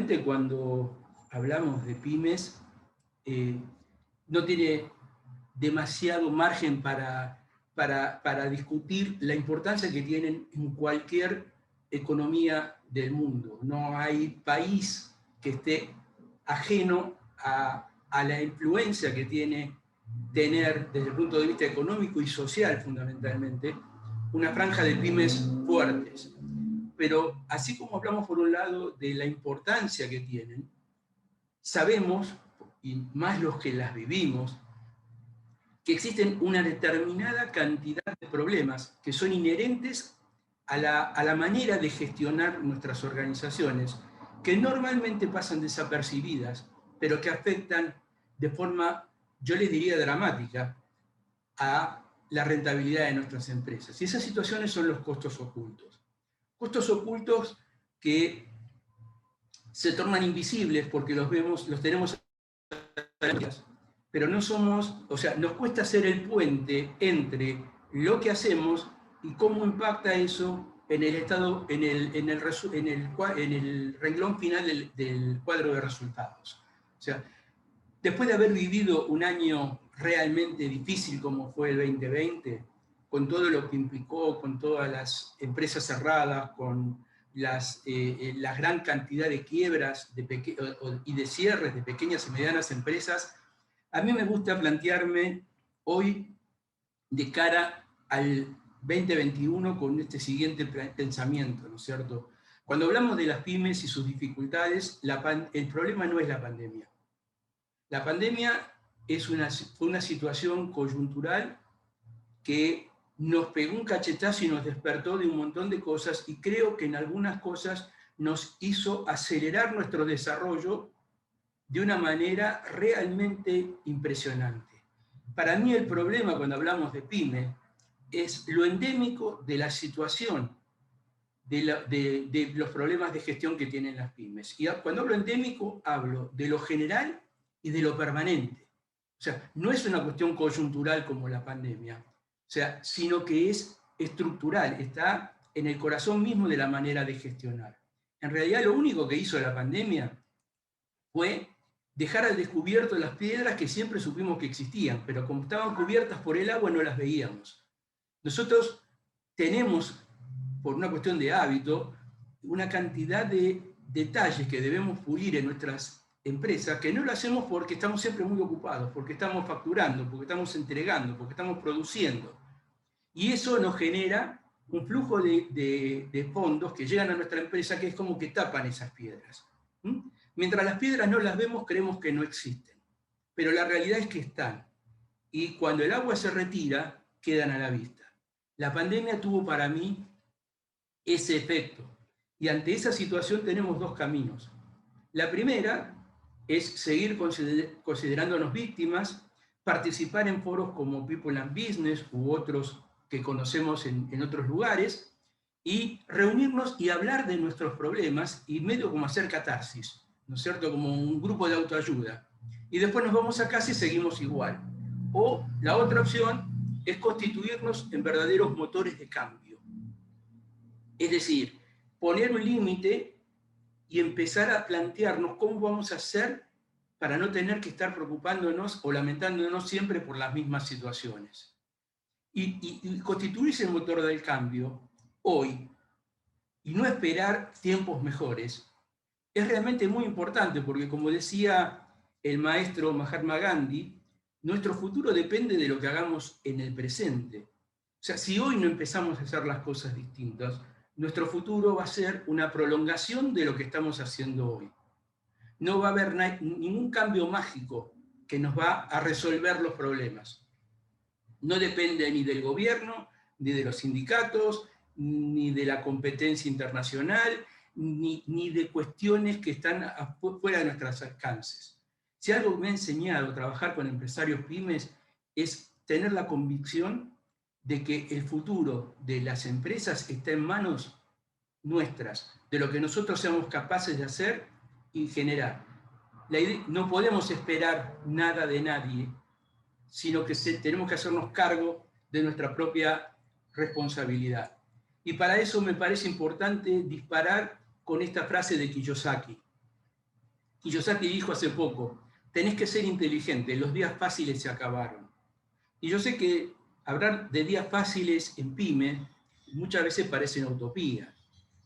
realmente cuando hablamos de pymes, no tiene demasiado margen para discutir la importancia que tienen en cualquier economía del mundo. No hay país que esté ajeno a la influencia que tiene tener, desde el punto de vista económico y social fundamentalmente, una franja de pymes fuertes. Pero así como hablamos por un lado de la importancia que tienen, sabemos, y más los que las vivimos, que existen una determinada cantidad de problemas que son inherentes a la manera de gestionar nuestras organizaciones, que normalmente pasan desapercibidas, pero que afectan de forma, yo les diría, dramática a la rentabilidad de nuestras empresas. Y esas situaciones son los costos ocultos. Costos ocultos que se tornan invisibles porque los vemos, los tenemos, pero no somos, o sea, nos cuesta ser el puente entre lo que hacemos y cómo impacta eso en el estado, en el renglón final del cuadro de resultados. O sea, después de haber vivido un año realmente difícil como fue el 2020, con todo lo que implicó, con todas las empresas cerradas, con la gran cantidad de quiebras y de cierres de pequeñas y medianas empresas, a mí me gusta plantearme hoy de cara al 2021 con este siguiente pensamiento, ¿no es cierto? Cuando hablamos de las pymes y sus dificultades, el problema no es la pandemia. La pandemia fue una situación coyuntural que nos pegó un cachetazo y nos despertó de un montón de cosas, y creo que en algunas cosas nos hizo acelerar nuestro desarrollo de una manera realmente impresionante. Para mí el problema cuando hablamos de pyme es lo endémico de la situación, de los problemas de gestión que tienen las pymes. Y cuando hablo endémico, hablo de lo general y de lo permanente. O sea, no es una cuestión coyuntural como la pandemia, o sea, sino que es estructural, está en el corazón mismo de la manera de gestionar. En realidad lo único que hizo la pandemia fue dejar al descubierto las piedras que siempre supimos que existían, pero como estaban cubiertas por el agua no las veíamos. Nosotros tenemos, por una cuestión de hábito, una cantidad de detalles que debemos pulir en nuestras empresas, que no lo hacemos porque estamos siempre muy ocupados, porque estamos facturando, porque estamos entregando, porque estamos produciendo. Y eso nos genera un flujo de fondos que llegan a nuestra empresa que es como que tapan esas piedras. Mientras las piedras no las vemos, creemos que no existen. Pero la realidad es que están. Y cuando el agua se retira, quedan a la vista. La pandemia tuvo para mí ese efecto. Y ante esa situación tenemos dos caminos. La primera es seguir considerándonos víctimas, participar en foros como People and Business u otros que conocemos en otros lugares, y reunirnos y hablar de nuestros problemas y medio como hacer catarsis, ¿no es cierto? Como un grupo de autoayuda. Y después nos vamos a casa y seguimos igual. O la otra opción es constituirnos en verdaderos motores de cambio. Es decir, poner un límite y empezar a plantearnos cómo vamos a hacer para no tener que estar preocupándonos o lamentándonos siempre por las mismas situaciones. Y constituirse el motor del cambio hoy y no esperar tiempos mejores es realmente muy importante, porque como decía el maestro Mahatma Gandhi, nuestro futuro depende de lo que hagamos en el presente. O sea, si hoy no empezamos a hacer las cosas distintas, nuestro futuro va a ser una prolongación de lo que estamos haciendo hoy. No va a haber ningún cambio mágico que nos va a resolver los problemas. No depende ni del gobierno, ni de los sindicatos, ni de la competencia internacional, ni de cuestiones que están fuera de nuestros alcances. Si algo me ha enseñado trabajar con empresarios pymes es tener la convicción de que el futuro de las empresas está en manos nuestras, de lo que nosotros seamos capaces de hacer y generar. No podemos esperar nada de nadie, sino que tenemos que hacernos cargo de nuestra propia responsabilidad. Y para eso me parece importante disparar con esta frase de Kiyosaki. Kiyosaki dijo hace poco, tenés que ser inteligente, los días fáciles se acabaron. Y yo sé que hablar de días fáciles en pyme muchas veces parecen utopía,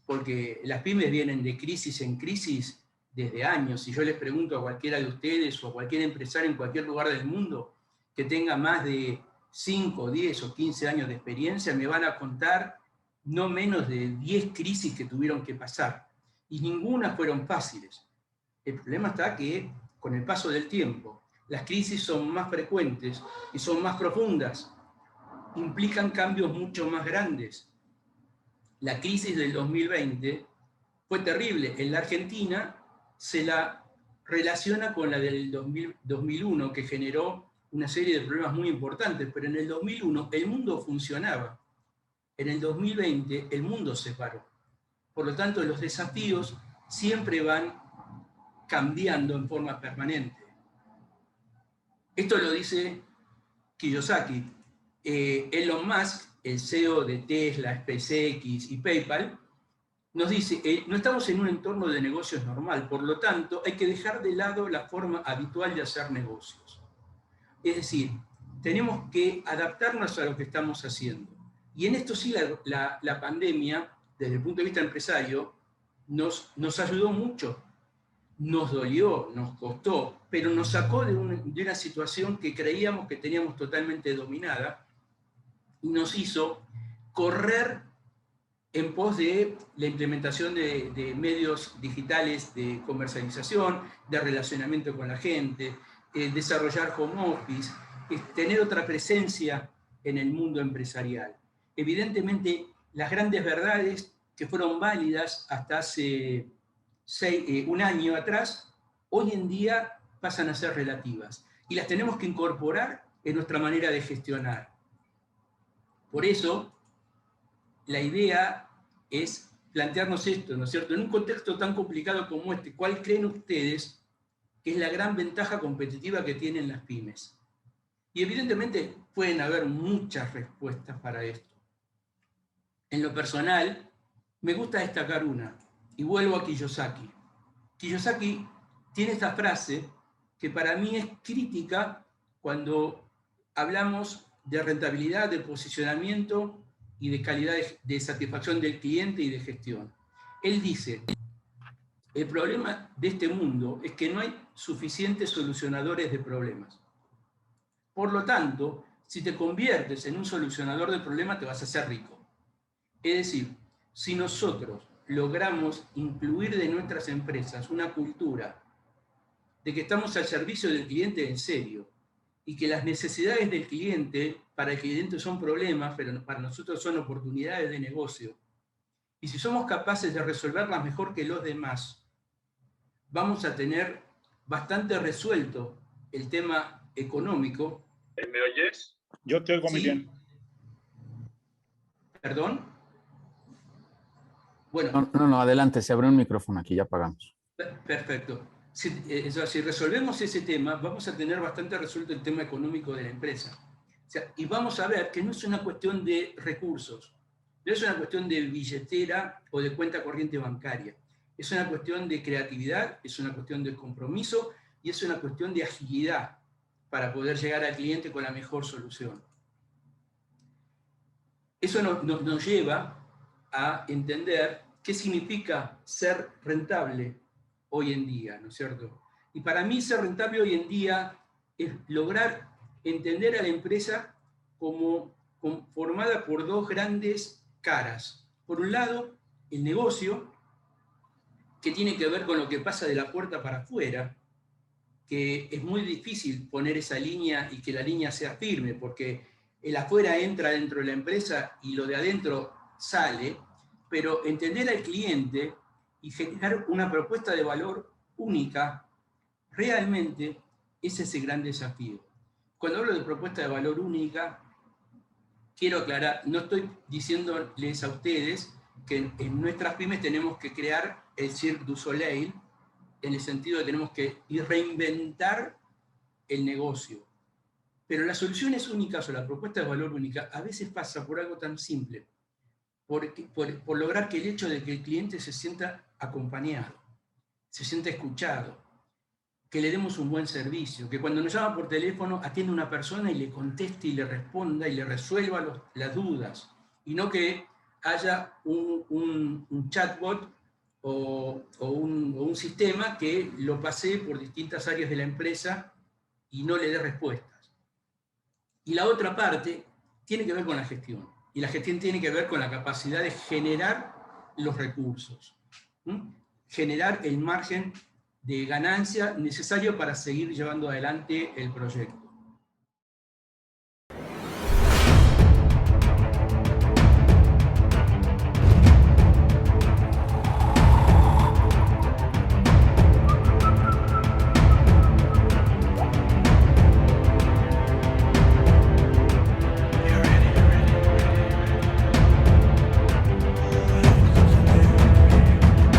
porque las pymes vienen de crisis en crisis desde años. Si yo les pregunto a cualquiera de ustedes o a cualquier empresario en cualquier lugar del mundo que tenga más de 5, 10 o 15 años de experiencia, me van a contar no menos de 10 crisis que tuvieron que pasar. Y ninguna fueron fáciles. El problema está que con el paso del tiempo, las crisis son más frecuentes y son más profundas, implican cambios mucho más grandes. La crisis del 2020 fue terrible. En la Argentina se la relaciona con la del 2001, que generó una serie de problemas muy importantes, pero en el 2001 el mundo funcionaba. En el 2020 el mundo se paró. Por lo tanto, los desafíos siempre van cambiando en forma permanente. Esto lo dice Kiyosaki. Elon Musk, el CEO de Tesla, SpaceX y PayPal, nos dice, no estamos en un entorno de negocios normal, por lo tanto, hay que dejar de lado la forma habitual de hacer negocios. Es decir, tenemos que adaptarnos a lo que estamos haciendo. Y en esto sí la pandemia, desde el punto de vista empresario, nos ayudó mucho. Nos dolió, nos costó, pero nos sacó de una situación que creíamos que teníamos totalmente dominada y nos hizo correr en pos de la implementación de medios digitales de comercialización, de relacionamiento con la gente, desarrollar home office, tener otra presencia en el mundo empresarial. Evidentemente, las grandes verdades que fueron válidas hasta hace un año atrás, hoy en día pasan a ser relativas y las tenemos que incorporar en nuestra manera de gestionar. Por eso, la idea es plantearnos esto, ¿no es cierto? En un contexto tan complicado como este, ¿cuál creen ustedes que es la gran ventaja competitiva que tienen las pymes? Y evidentemente pueden haber muchas respuestas para esto. En lo personal, me gusta destacar una, y vuelvo a Kiyosaki. Kiyosaki tiene esta frase que para mí es crítica cuando hablamos de rentabilidad, de posicionamiento y de calidad de satisfacción del cliente y de gestión. Él dice, el problema de este mundo es que no hay suficientes solucionadores de problemas. Por lo tanto, si te conviertes en un solucionador de problemas, te vas a hacer rico. Es decir, si nosotros logramos incluir de nuestras empresas una cultura de que estamos al servicio del cliente en serio y que las necesidades del cliente, para el cliente son problemas, pero para nosotros son oportunidades de negocio, y si somos capaces de resolverlas mejor que los demás, vamos a tener bastante resuelto el tema económico. ¿Me oyes? Yo te oigo muy bien. ¿Perdón? Bueno. No, adelante, se abre un micrófono aquí, ya apagamos. Perfecto. Si resolvemos ese tema, vamos a tener bastante resuelto el tema económico de la empresa. O sea, y vamos a ver que no es una cuestión de recursos, no es una cuestión de billetera o de cuenta corriente bancaria. Es una cuestión de creatividad, es una cuestión de compromiso y es una cuestión de agilidad para poder llegar al cliente con la mejor solución. Eso nos lleva a entender qué significa ser rentable hoy en día, ¿no es cierto? Y para mí ser rentable hoy en día es lograr entender a la empresa como formada por dos grandes caras. Por un lado, el negocio, que tiene que ver con lo que pasa de la puerta para afuera, que es muy difícil poner esa línea y que la línea sea firme, porque el afuera entra dentro de la empresa y lo de adentro sale, pero entender al cliente y generar una propuesta de valor única, realmente ese es el gran desafío. Cuando hablo de propuesta de valor única, quiero aclarar, no estoy diciéndoles a ustedes que en nuestras pymes tenemos que crear el Cirque du Soleil, en el sentido de que tenemos que reinventar el negocio. Pero las soluciones únicas o la propuesta de valor única a veces pasa por algo tan simple, por lograr que el hecho de que el cliente se sienta acompañado, se sienta escuchado, que le demos un buen servicio, que cuando nos llama por teléfono atienda una persona y le conteste y le responda y le resuelva las dudas, y no que haya un chatbot o un sistema que lo pase por distintas áreas de la empresa y no le dé respuestas. Y la otra parte tiene que ver con la gestión, y la gestión tiene que ver con la capacidad de generar los recursos, generar el margen de ganancia necesario para seguir llevando adelante el proyecto.